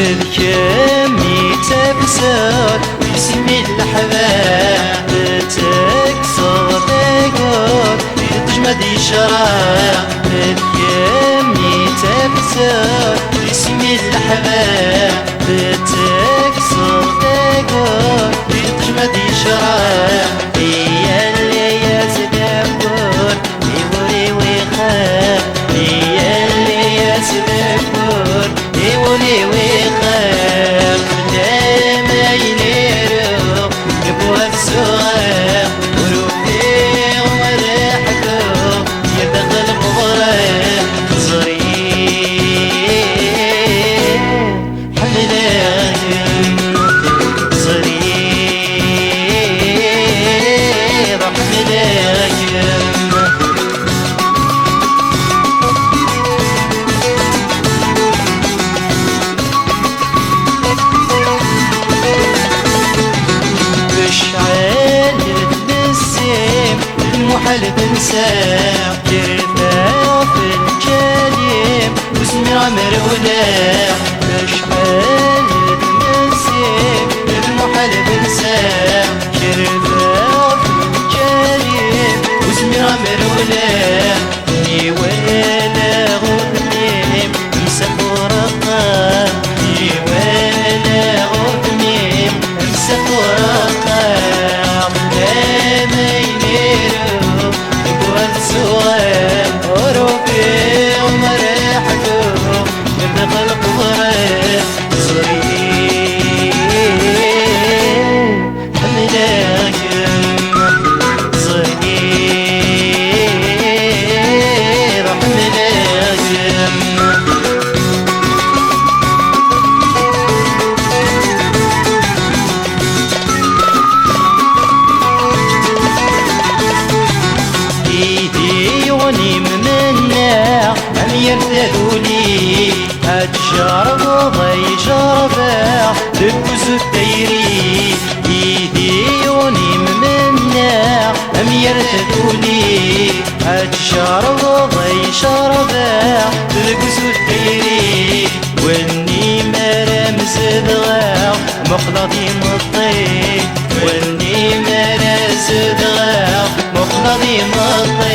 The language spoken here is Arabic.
الكمي تبسر بسم الحباب تكسر ذكر تجمد يشرع الكمي تبسر بسم الحباب تكسر ذكر تجمد يشرع هي اللي يتذكر يولي ويخاف هي اللي يتذكر يولي ويخاف لا ما ينيرو يبوها السؤال وروحي وريحكو يدخل مغرب صغير حملاك صغير حملاك محل تنساه كرفاه في الكلم واسمي عمر ولا مشحال تنساه المحل تنساه كرفاه في الكلم واسمي عمر ولا ني ولا غنيم مسافر الطاق ني ولا غنيم مسافر الطاق لا ما ينيرو السؤال وروحي ومريحكو يدخل قبري صغير حملاك صغير حملاك يرتدولي أتجرب وضيجربه دبوز الديري يديوني منا أم يرتدولي أتجرب وضيجربه دبوز الديري واني مرمز دغاو مخلطي مطي واني مرمز دغاو مخلطي مطي